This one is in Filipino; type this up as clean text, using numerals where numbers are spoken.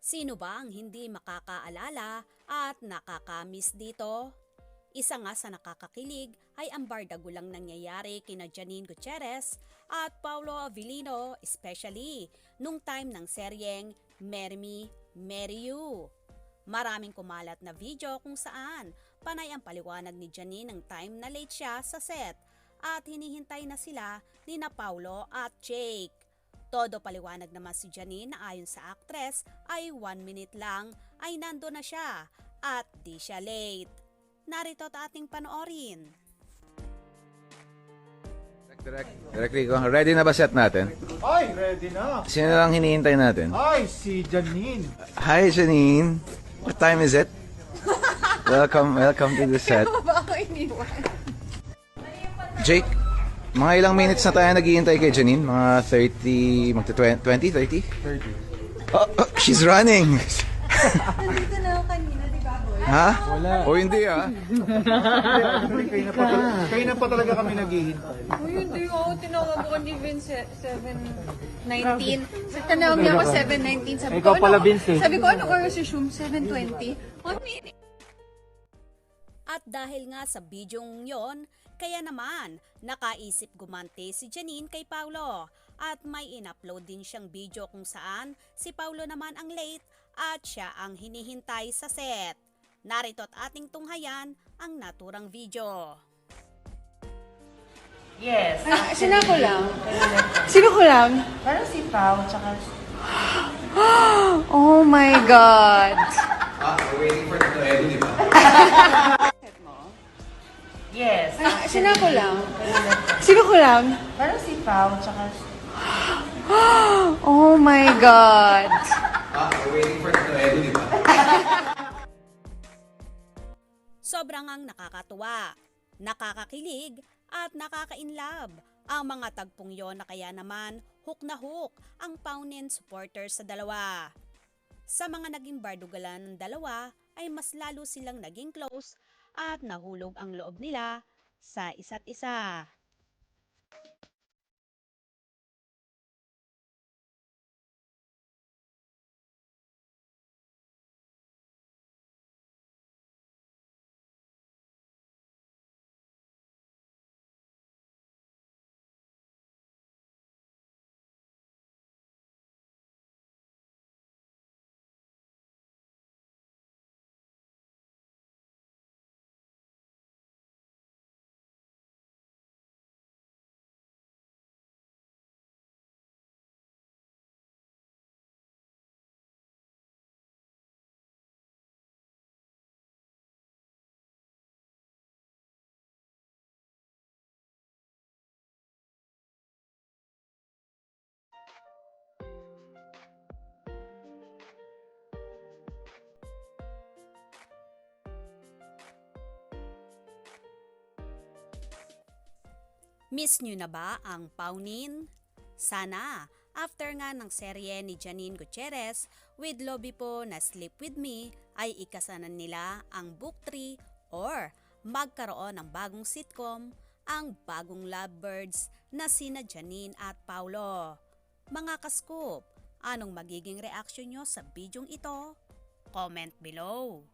Sino ba ang hindi makakaalala at nakakamiss dito? Isa nga sa nakakakilig ay ang bardagulang nangyayari kina Janine Gutierrez at Paulo Avellino, especially nung time ng seryeng Marry Me, Marry You. Maraming kumalat na video kung saan panay ang paliwanag ni Janine ng time na late siya sa set at hinihintay na sila ni na Paulo at Jake. Todo paliwanag naman si Janine na ayon sa actress ay 1 minute lang ay nando na siya at di siya late. Narito at ating panoorin. Direct Rico, ready na ba set natin? Ay, ready na. Sino lang hinihintay natin? Ay, si Janine. Hi Janine! What time is it? Welcome to the set. Jake, mga ilang minutes na tayo naghihintay kay Janine? Mga 30, 30? Oh, she's running! Nandito na ako kanina, di ba, boy? Ha? Wala. O hindi ah. Kayo na pa talaga kami naghihintay. Uy, hindi ako. Tinawag ko ni Vince 7:19. Tinawag niya ako 7:19. Sabi Ikaw ko, pala, ano, Vince, eh. Sabi ko, ano oras yung Zoom? 7:20? 1 minute. At dahil nga sa bidyong yon, kaya naman nakaisip gumante si Janine kay Paulo at may in-upload din siyang video kung saan si Paulo naman ang late at siya ang hinihintay sa set. Narito at ating tunghayan ang naturang video. Yes. Sino ko lang? Sino ko lang? Parang si Pao, tsaka Oh my God! We're waiting for the edit, di ba? yes. Sino ko lang? Sino ko lang? Parang si Pao, tsaka Oh my God! We're waiting for the edit, di ba? Sobrang ang nakakatuwa, nakakakilig at nakaka-inlove ang mga tagpong yon na kaya naman hook na hook ang Paunin supporters sa dalawa. Sa mga naging bardugalan ng dalawa ay mas lalo silang naging close at nahulog ang loob nila sa isa't isa. Miss nyo na ba ang Paunin? Sana, after nga ng serye ni Janine Gutierrez with Lobby po na Sleep With Me, ay ikasanan nila ang book 3 or magkaroon ng bagong sitcom, ang bagong lovebirds na sina Janine at Paulo. Mga ka-scoop, anong magiging reaction nyo sa bidyong ito? Comment below!